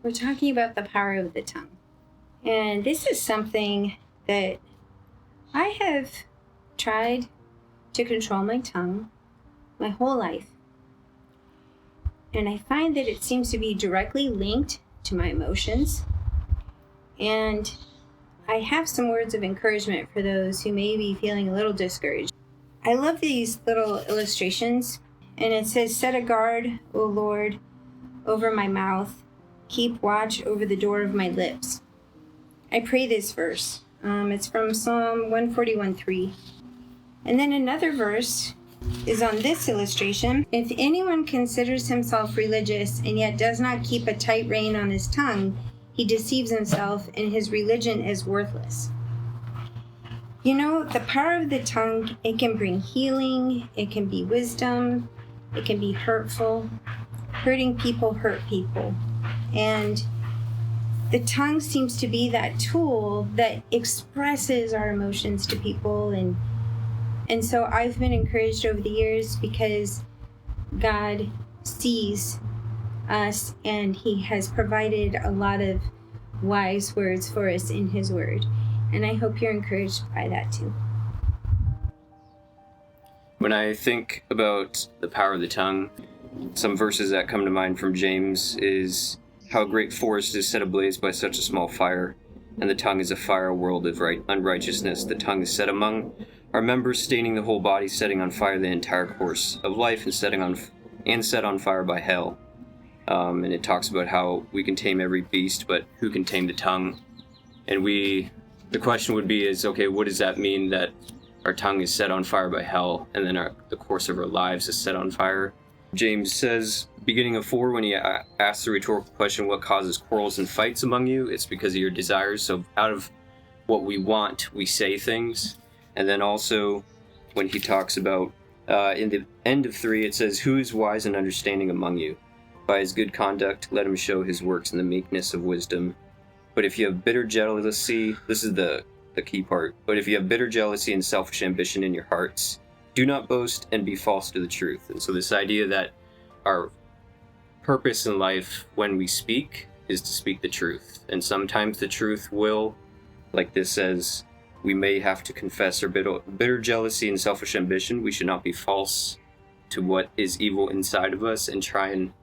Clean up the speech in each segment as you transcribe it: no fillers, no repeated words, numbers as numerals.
we're talking about the power of the tongue. And this is something that I have tried to control my tongue my whole life. And I find that it seems to be directly linked to my emotions. And I have some words of encouragement for those who may be feeling a little discouraged. I love these little illustrations. And it says, "Set a guard, O Lord, over my mouth. Keep watch over the door of my lips." I pray this verse. It's from Psalm 141:3. And then another verse is on this illustration. "If anyone considers himself religious and yet does not keep a tight rein on his tongue, he deceives himself and his religion is worthless." You know, the power of the tongue, it can bring healing, it can be wisdom, it can be hurtful. Hurting people hurt people. And the tongue seems to be that tool that expresses our emotions to people. And so I've been encouraged over the years because God sees us and he has provided a lot of wise words for us in his word. And I hope you're encouraged by that too. When I think about the power of the tongue, some verses that come to mind from James is, "How a great forest is set ablaze by such a small fire, and the tongue is a fire, a world of unrighteousness. The tongue is set among our members, staining the whole body, setting on fire the entire course of life, and set on fire by hell." And it talks about how we can tame every beast, but who can tame the tongue? And the question would be okay, what does that mean that our tongue is set on fire by hell, and then the course of our lives is set on fire? James says, beginning of 4, when he asks the rhetorical question, "What causes quarrels and fights among you?" It's because of your desires. So out of what we want, we say things. And then also, when he talks about, in the end of 3, it says, "Who is wise and understanding among you? By his good conduct, let him show his works in the meekness of wisdom. But if you have bitter jealousy," this is the key part, "but if you have bitter jealousy and selfish ambition in your hearts, do not boast and be false to the truth." And so this idea that our purpose in life when we speak is to speak the truth. And sometimes the truth will, like this says, we may have to confess our bitter jealousy and selfish ambition. We should not be false to what is evil inside of us and try and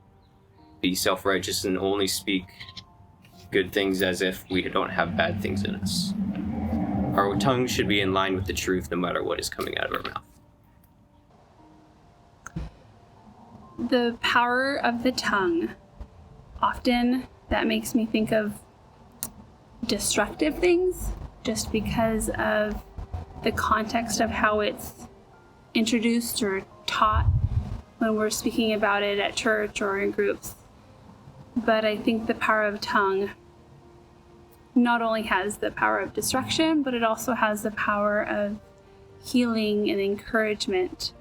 be self-righteous and only speak good things as if we don't have bad things in us. Our tongue should be in line with the truth no matter what is coming out of our mouth. The power of the tongue. Often that makes me think of destructive things just because of the context of how it's introduced or taught when we're speaking about it at church or in groups. But I think the power of tongue not only has the power of destruction, but it also has the power of healing and encouragement.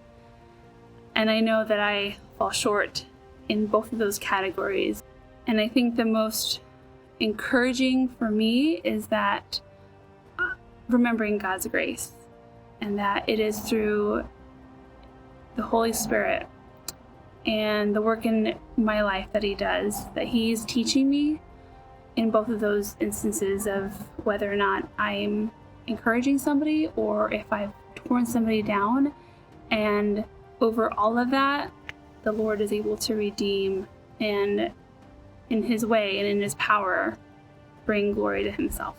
And I know that I fall short in both of those categories. And I think the most encouraging for me is that remembering God's grace, and that it is through the Holy Spirit and the work in my life that he does, that he's teaching me in both of those instances of whether or not I'm encouraging somebody or if I've torn somebody down. And over all of that, the Lord is able to redeem and in his way and in his power bring glory to himself.